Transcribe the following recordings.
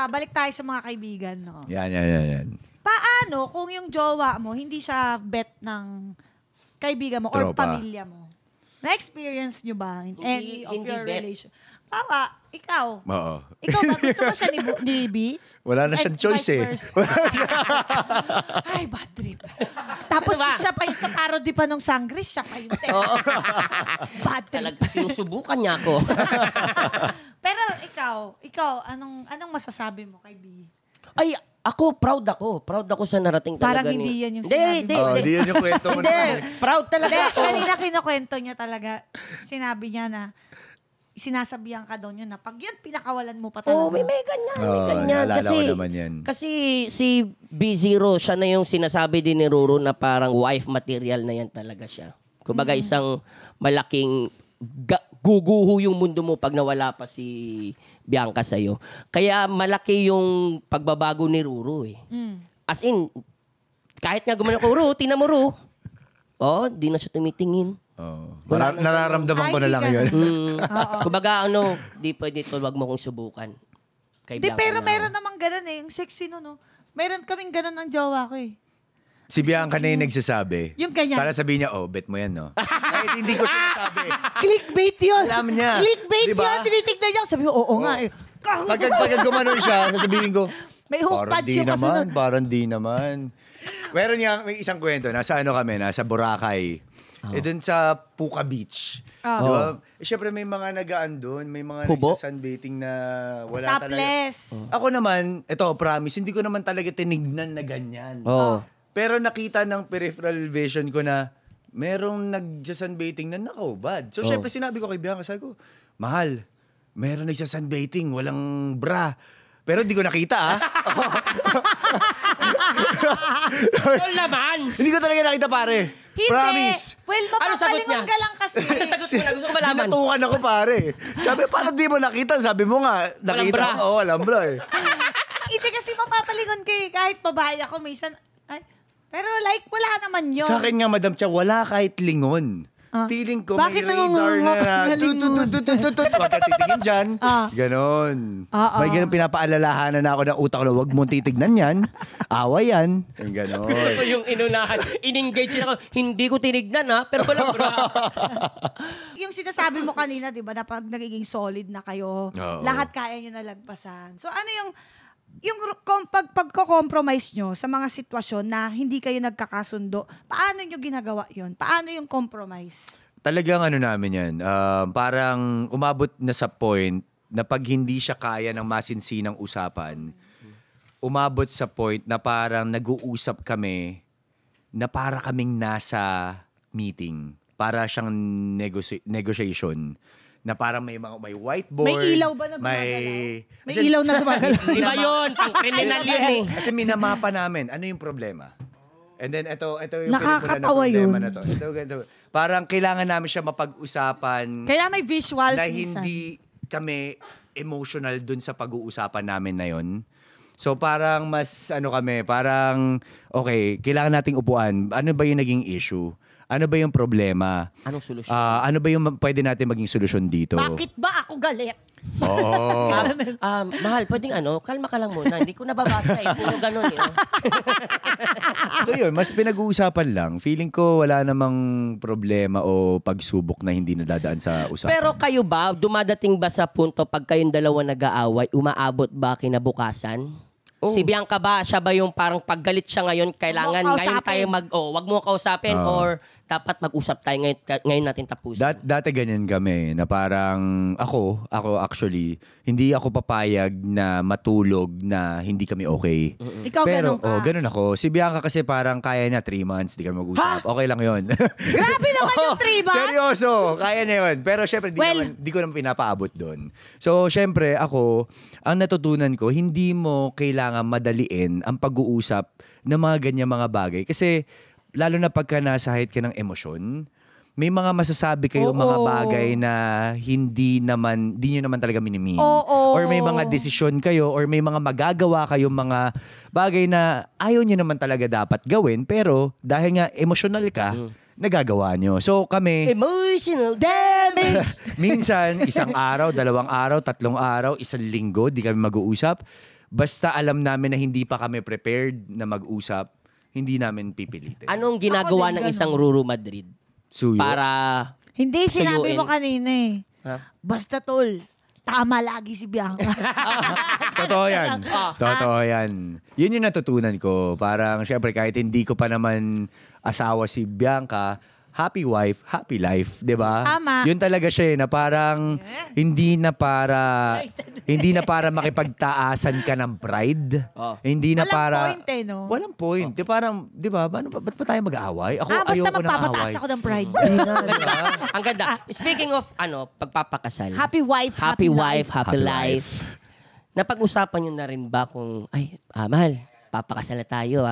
balik tayo sa mga kaibigan, no? Yan. Paano kung yung jowa mo, hindi siya bet ng kaibigan mo or pamilya mo? Na-experience nyo ba in any of your relation? Papa, ikaw. Oo. Ikaw ba? Gusto mo siya ni B? Wala na siyang choice eh. Ay, bad trip. Tapos siya pa yung sa parody pa nung Sangris, siya pa yung bad trip. Talaga sinusubukan niya ako. Pero ikaw, anong masasabi mo kay B? Ay, ako, proud ako sa narating talaga. Parang hindi yan yung sinabi mo. Hindi yan yung kwento mo. Hindi, proud talaga ako. Kanina kinukwento niya talaga, sinabi niya na, sinasabihan ka daw niya na pag yan, pinakawalan mo pa talaga. Oo, may ganyan. Naalala ko naman yan. Kasi si B0, siya na yung sinasabi din ni Ruru na parang wife material na yan talaga siya. Kumbaga isang malaking guguho yung mundo mo pag nawala pa si Bianca sa'yo. Kaya malaki yung pagbabago ni Ruru eh. As in, kahit nga gumano ko, Ruru, tina mo Ruru. Di na siya tumitingin. Nararamdaman ko na lang yun. Kumbaga di pwede ito, wag mo kong subukan. Pero meron namang ganun eh, yung sexy no. Meron kaming ganun ng jowa ko eh. Si Bianca na yung nagsasabi. Yung ganyan. Para sabihin niya, bet mo yan, no? Kahit hindi ko sinasabi. Clickbait yun. Alam niya. Clickbait diba? yun. Tinitignan niya. Sabi mo, oo nga eh. Pag gumanon siya, sasabihin ko, may hook pads yung kasunod. Parang di naman. Meron niya, may isang kwento. Nasa nasa Boracay. Dun sa Puka Beach. Diba? Siyempre may mga nagaan doon. May mga nagsasunbathing na wala topless. Talaga. Ako naman, promise, hindi ko naman talaga tinignan na ganyan. Pero nakita ng peripheral vision ko na merong nagsasunbathing na nakaubad. So, syempre sinabi ko kay Bianca, sabi ko, mahal, meron nagsasunbathing, walang bra. Pero hindi ko nakita, Tol naman! Hindi ko talaga nakita, pare. Hindi. Promise. Well, mapapalingon ka lang kasi. Sagot mo na, gusto ko malaman. Binatukan ako, pare. Sabi, parang di mo nakita. Sabi mo nga, nakita ko. Walang bra eh. Hindi kasi mapapalingon ka eh. Kahit babae ako, minsan, pero like, wala naman yun. Sa akin nga, Madam Cha, wala kahit lingon. Feeling ko Bakit may radar na tutututututut. Huwag ka titigin dyan. Ganon. May ganun pinapaalalahanan na ako ng utak na huwag mong titignan yan. Awa yan. Ganon. Gusto ko yung inunahan. In-engage ako. Hindi ko tinignan pero walang bra. Yung sinasabi mo kanina, di ba, na pag nagiging solid na kayo, lahat kaya nyo nalagpasan. So ano yung pagko-compromise nyo sa mga sitwasyon na hindi kayo nagkakasundo, paano nyo ginagawa yun? Paano yung compromise? Talagang namin yan. Parang umabot na sa point na pag hindi siya kaya ng masinsinang usapan, umabot sa point na parang nag-uusap kami na para kaming nasa meeting. Para siyang negotiation. Na parang may whiteboard. May ilaw ba na gumagalaw? May ilaw na gumagalaw. Iba yun. Pang-criminal yun eh. Kasi minamapa namin. Ano yung problema? And then, ito yung nakakatawa problema yun. na to. Ito. Parang kailangan namin siya mapag-usapan. Kailangan may visuals. Na hindi kami emotional dun sa pag-uusapan namin na yun. So parang mas, parang, okay, kailangan nating upuan. Ano ba yung naging issue? Ano ba yung problema? Anong solusyon? Ano ba yung pwede natin maging solusyon dito? Bakit ba ako galit? Oo. Mahal, pwedeng kalma ka lang muna. Hindi ko nababasa Puro ganun So yun, mas pinag-uusapan lang. Feeling ko wala namang problema o pagsubok na hindi nadadaan sa usapan. Pero kayo ba, dumadating ba sa punto pag kayong dalawa nag-aaway, umaabot ba kinabukasan? Si Bianca ba, siya ba yung parang paggalit siya ngayon, kailangan ngayon tayo wag mo kausapin or dapat mag-usap tayo ngayon natin tapusin? Dati ganyan kami na parang ako actually, hindi ako papayag na matulog na hindi kami okay. Ikaw pero, ganun ka? ganun ako. Si Bianca kasi parang kaya niya 3 months, di kami mag-usap. Okay lang yun. Grabe naman yung 3 months! Seryoso, kaya niya yun. Pero syempre, di ko naman pinapaabot doon. So syempre, ako, ang natutunan ko, hindi mo kailangan madaliin ang pag-uusap ng mga ganyan mga bagay. Kasi lalo na pagka nasa height ka ng emosyon, may mga masasabi kayo mga bagay na hindi nyo naman talaga minimim. Or may mga desisyon kayo or may mga magagawa kayong mga bagay na ayaw nyo naman talaga dapat gawin. Pero dahil nga emosyonal ka, nagagawa nyo. So kami, Emotional damage! minsan, 1 araw, 2 araw, 3 araw, 1 linggo, di kami mag-uusap. Basta alam namin na hindi pa kami prepared na mag-usap, hindi namin pipilitin. Anong ginagawa Ako din ng ganun. isang Ruru Madrid? Suyo? Para... Hindi, sinabi Suyuin. mo kanina eh. Ha? Basta tol, tama lagi si Bianca. Totoo yan. Totoo yan. Yun yung natutunan ko. Parang, syempre, kahit hindi ko pa naman asawa si Bianca, happy wife, happy life, 'di ba? Tama. Yun talaga siya na parang hindi na para makipagtaasan ka ng pride. Oh. Hindi na Walang para point eh, no? Walang point. Di parang, 'di ba? Ba't pa tayo mag-aaway? Ako Basta ayoko ng magpapataas away. ako ng pride. Hindi na, di ba? Ang ganda. Speaking of, pagpapakasal. Happy wife, Happy wife, Happy happy life. Napag-usapan nyo na rin ba kung, mahal, papakasal na tayo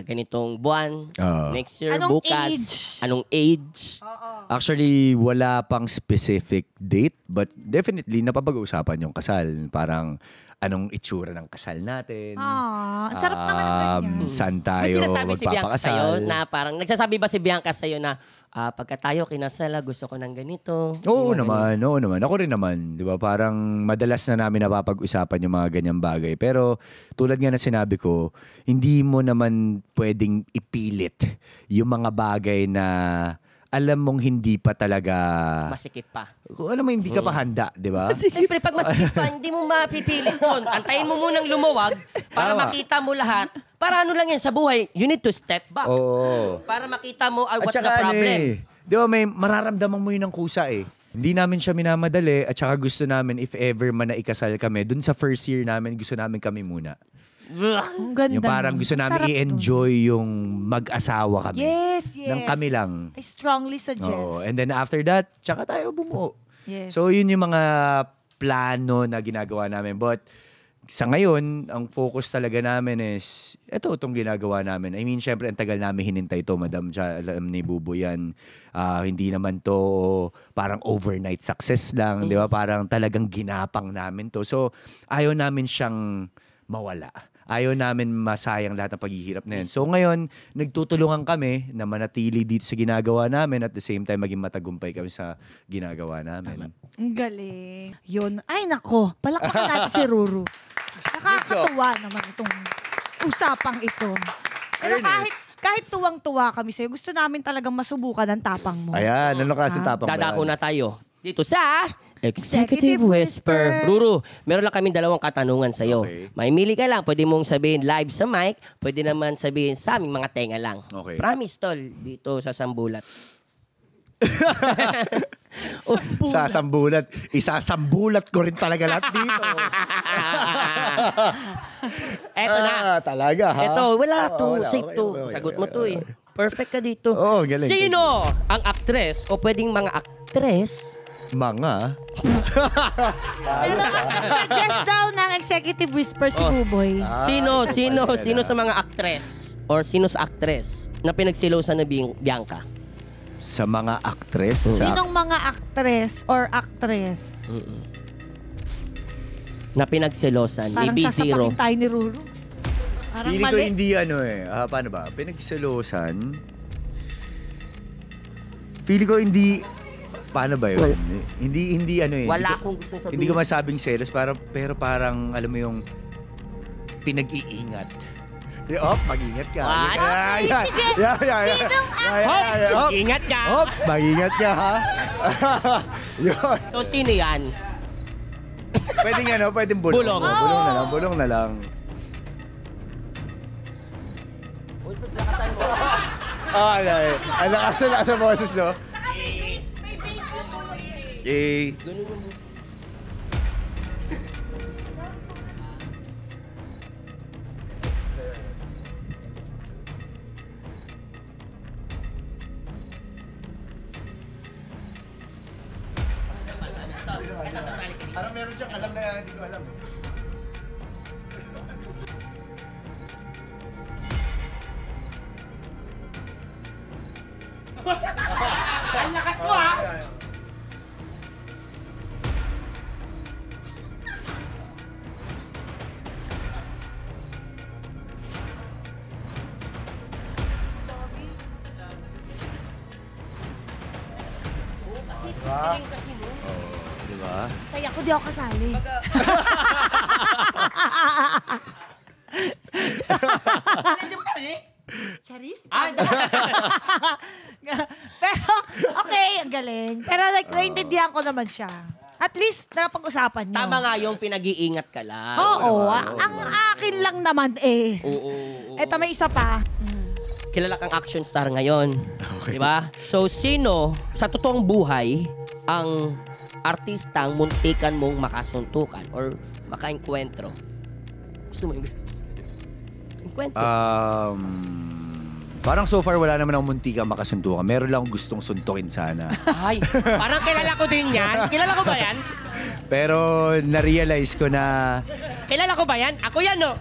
ganitong buwan, next year, Anong bukas. age? Anong age? Actually, wala pang specific date, but definitely napapag-uusapan yung kasal. Parang anong itsura ng kasal natin. Ang sarap naman ng ganyan. Saan May tayo sinasabi si Bianca sa'yo magpapakasal. na parang, nagsasabi ba si Bianca sa'yo na pagka tayo kinasal, gusto ko ng ganito? Oo Yung mga naman. Ako rin naman. Di ba? Parang madalas na namin napapag-usapan yung mga ganyang bagay. Pero tulad nga na sinabi ko, hindi mo naman pwedeng ipilit yung mga bagay na alam mong hindi pa talaga... masikip pa. Kung alam mo, hindi ka pa handa, di ba? Siyempre, pag masikip pa, hindi mo mapipilit yun. Antayin mo munang lumuwag para Tama. makita mo lahat. Para ano lang yan sa buhay, you need to step back. Oo. Para makita mo At what's the saka problem. di ba may mararamdaman mo yun ng kusa eh. Hindi namin siya minamadali at saka gusto namin if ever man na ikasal kami, dun sa first year namin, gusto namin kami muna. Ang ganda. Yung parang nun. gusto namin Sarap i-enjoy yung mag-asawa nun. kami. Yes. Ng kami lang. I strongly suggest. Oo. And then after that, tsaka tayo bumuo. Yes. So yun yung mga plano na ginagawa namin. But sa ngayon, ang focus talaga namin is, itong ginagawa namin. I mean, syempre, ang tagal namin hinintay to, Madam. Alam ni Bubo yan. Hindi naman to parang overnight success lang. Di ba? Parang talagang ginapang namin to. So, ayaw namin siyang mawala. Ayaw namin masayang lahat ng paghihirap na yan. So ngayon, nagtutulungan kami na manatili dito sa ginagawa namin at the same time maging matagumpay kami sa ginagawa namin. Ang galing. Yun. Ay, nako. Palakpakan natin si Ruru. Nakakatuwa naman itong usapang ito. Pero kahit tuwang-tuwa kami sa'yo, gusto namin talagang masubukan ang tapang mo. Ayan, ano kasi tapang ba Dadako yan? na tayo dito sa Executive Whisper. Ruru, meron lang kami 2 katanungan sa'yo. Okay. Mamili ka lang. Pwede mong sabihin live sa mic. Pwede naman sabihin sa aming mga tenga lang. Okay. Promise, tol. Dito sa Sambulat. Sa sambulat. Isasambulat ko rin talaga lahat dito. Eto na. Talaga ha? Eto, wala to. wala. Sig to. Okay. Sagot mo to eh. Perfect ka dito. Oo, galing. Sino ang aktres o pwedeng mga aktres? Mga. Pero suggest daw ng Executive Whisper si Buboy. Sino sa mga aktres or sino sa aktres na pinagsilosan na Bianca? Sa mga aktres. Sinong mga actress or actress? Na pinagsilosan Parang ni B0. sasapakin tayo ni Ruru. Parang Feeling ko mali. hindi paano ba? Pinagselosan. Feeling ko hindi, paano ba yun? Hindi Wala akong gusto sabihin. Hindi ko masabing selos, pero parang, alam mo yung pinag-iingat. Mag-ingat ka. What? Sige. Hop! Ingat ka! Hop! Mag-ingat ka, ha? Yun. So, sino yan? Pwedeng bulong. Bulong. Bulong na lang. Ang lakas sa boses, no? Okay. Parang meron siyang alam na hindi ko alam. Ang lakas mo, ha? galing kasi mo. Di ba? Saya ko, di ako kasali. Charis? Pero, okay, ang galing. Pero like, naintindihan ko naman siya. At least, napag-usapan niyo. Tama nga yung pinag-iingat ka lang. Oo, ang akin lang naman eh. Oo. Eto, may isa pa. Kilala kang action star ngayon. Di ba? So, sino sa totoong buhay ang artistang muntikan mong makasuntukan or makainkwentro? Gusto mo yung enkwentro? Parang so far wala naman akong muntikang makasuntukan. Meron lang akong gustong suntukin sana. Ay, parang kilala ko din yan. Kilala ko ba yan? Pero na-realize ko na... Kilala ko ba yan? Ako yan, no?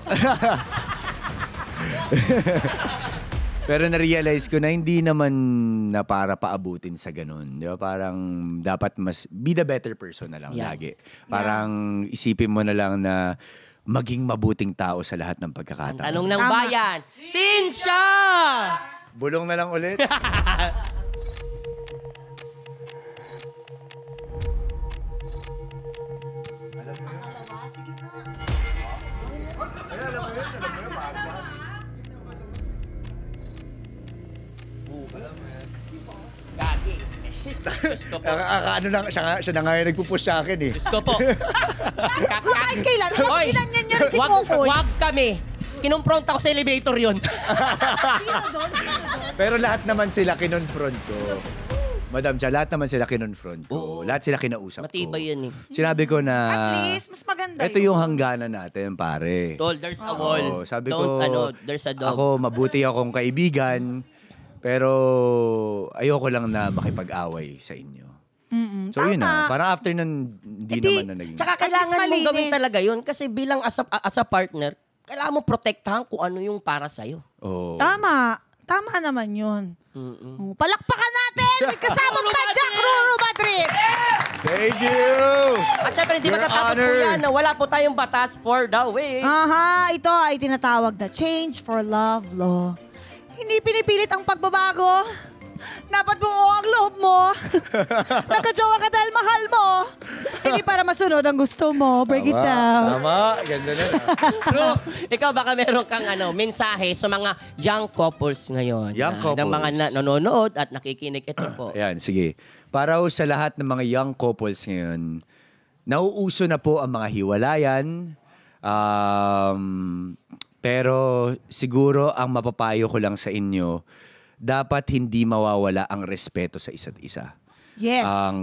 Pero na-realize ko na hindi naman na para paabutin sa ganun. Di ba? Parang dapat mas be the better person na lang lagi. Parang isipin mo na lang na maging mabuting tao sa lahat ng pagkakataon. Tanong ng Tama. bayan, Sinsya! Bulong na lang ulit. Gagi. Diyos ko po. Ano lang, siya na nga yung nagpupush sa akin eh. Diyos ko po. Kahit kailan, alam mo, Hoy, ginanyan niya rin si wag- Kokoy. Wag kami. Kinumpronta ako sa elevator yon. Pero lahat naman sila kinonfront ko. Madam Cha, lahat naman sila kinonfront ko. Lahat sila kinausap ko. Matibay yan eh. Sinabi ko na... At least, mas maganda ito yung hangganan natin, pare. Tol, there's a wall. Sabi Don't, ko, there's a dog. ako mabuti akong kaibigan, pero ayoko lang na makipag-away sa inyo. So yun na, parang after nun, hindi naman na naging... Tsaka kailangan mong malinis. gawin talaga yun kasi bilang as a partner, kailangan mo protektahan kung ano yung para sa'yo. Oh. Tama. Tama naman yun. Palakpakan natin! May kasama pa Jack Ruru Madrid! Thank you! At syempre, hindi Your magkatapos po Honor. yan na wala po tayong batas for the way. Aha, ito ay tinatawag na Change for Love Law. Hindi pinipilit ang pagbabago. Dapat buo ang loob mo. Nagka-jowa ka dahil mahal mo. Hindi para masunod ang gusto mo. Break it down. Tama, ganda na. Bro, ikaw baka meron kang mensahe sa mga young couples ngayon. Young Ng mga couples. nanonood at nakikinig. Ito po. Ayan, sige. Para ho sa lahat ng mga young couples ngayon, nauuso na po ang mga hiwalayan. Pero siguro ang mapapayo ko lang sa inyo, dapat hindi mawawala ang respeto sa isa't isa. Yes. Ang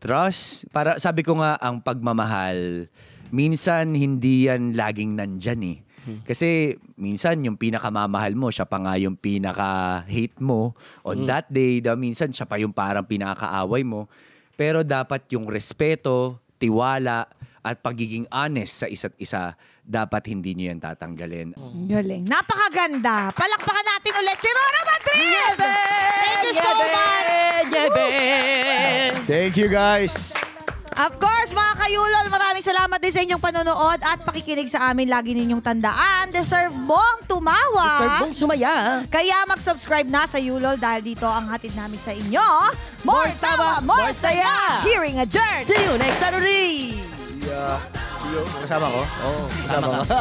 trust, para sabi ko nga, ang pagmamahal, minsan hindi yan laging nandyan eh. Kasi minsan yung pinakamamahal mo, siya pa nga yung pinaka-hate mo on that day. Minsan siya pa yung parang pinaka-kaaway mo. Pero dapat yung respeto, tiwala, at pagiging honest sa isa't isa, dapat hindi nyo yan tatanggalin. Galing. Napakaganda. Palakpakan natin ulit si Roro Madrid! Thank you so much! Thank you guys! Of course, mga kayulol, maraming salamat din sa inyong panonood at pakikinig sa amin. Lagi ninyong tandaan, deserve mong tumawa. Deserve mong sumaya. Kaya mag-subscribe na sa Yulol dahil dito ang hatid namin sa inyo. More tawa, more saya! Hearing adjourned! See you next Saturday! See you. Kasama ko? Oh, tama ka.